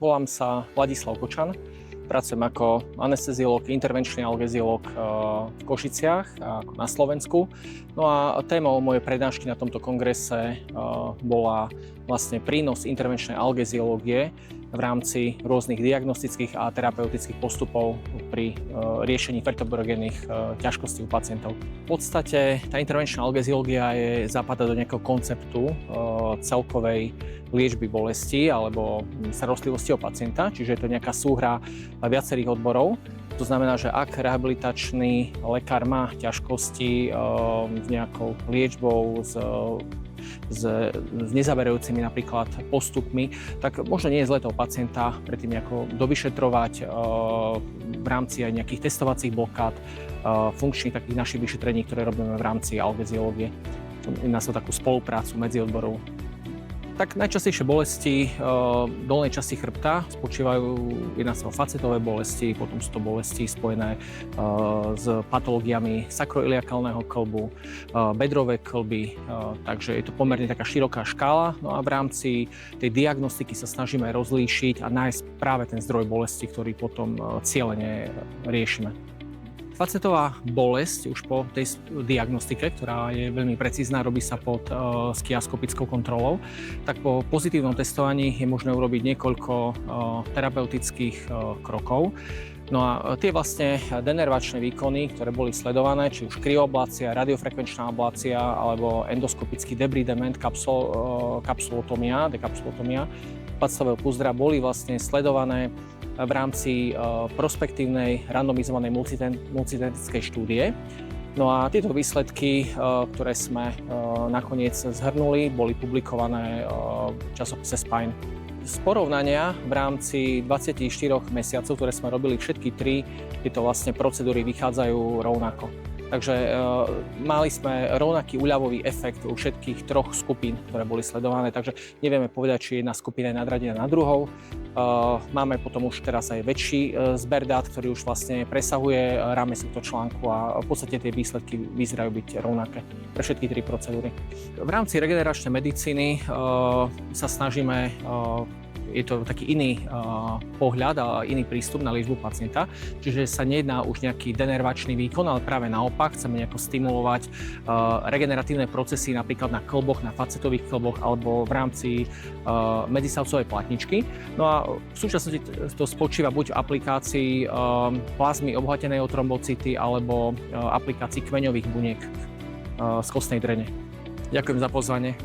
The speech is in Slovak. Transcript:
Volám sa Vladislav Kočan, pracujem ako anesteziológ, intervenčný algeziológ v Košiciach, ako na Slovensku. No a témou mojej prednášky na tomto kongrese bola vlastne prínos intervenčnej algeziológie v rámci rôznych diagnostických a terapeutických postupov pri riešení vertebrogénnych ťažkostí u pacientov. V podstate tá intervenčná algeziológia zapadá do nejakého konceptu celkovej liečby bolesti alebo starostlivosti o pacienta, čiže je to nejaká súhra viacerých odborov. To znamená, že ak rehabilitačný lekár má ťažkosti s nejakou liečbou, s nezaberajúcimi napríklad postupmi, tak možno nie je zle toho pacienta predtým nejako dovyšetrovať v rámci aj nejakých testovacích blokád, funkčných takých našich vyšetrení, ktoré robíme v rámci algeziológie. Jedná sa o takú spoluprácu medzi odborov. Tak najčastejšie bolesti dolnej časti chrbta spočívajú jedná sa o facetové bolesti, potom sú to bolesti spojené s patológiami sakroiliakálneho kĺbu, bedrové kĺby, takže je to pomerne taká široká škála. No a v rámci tej diagnostiky sa snažíme rozlíšiť a nájsť práve ten zdroj bolesti, ktorý potom cieľene riešime. Facetová bolesť už po tej diagnostike, ktorá je veľmi precízna, robí sa pod skiaskopickou kontrolou, tak po pozitívnom testovaní je možné urobiť niekoľko terapeutických krokov. No a tie vlastne denervačné výkony, ktoré boli sledované, či už kryoablácia, radiofrekvenčná ablácia alebo endoskopický debridement, kapsulotomia, dekapsulotomia pactového púzdra boli vlastne sledované v rámci prospektívnej randomizovanej multitentickej štúdie. No a tieto výsledky, ktoré sme nakoniec zhrnuli, boli publikované v časopise Spine. Z porovnania v rámci 24 mesiacov, ktoré sme robili, všetky tri tieto vlastne procedúry vychádzajú rovnako. Takže mali sme rovnaký úľavový efekt u všetkých troch skupín, ktoré boli sledované, takže nevieme povedať, či jedna skupina je nadradená na druhou. Máme potom už teraz aj väčší zber dát, ktorý už vlastne presahuje rámec tohto článku a v podstate tie výsledky vyzerajú byť rovnaké pre všetky tri procedúry. V rámci regeneračnej medicíny sa snažíme, je to taký iný pohľad a iný prístup na liečbu pacienta, čiže sa nejedná už nejaký denervačný výkon, ale práve naopak chceme nejako stimulovať regeneratívne procesy napríklad na kĺboch, na facetových kĺboch alebo v rámci medzistavcovej platničky. No a v súčasnosti to spočíva buď v aplikácii plazmy obohatenej o trombocity alebo aplikácii kmeňových buniek z kostnej drene. Ďakujem za pozvanie.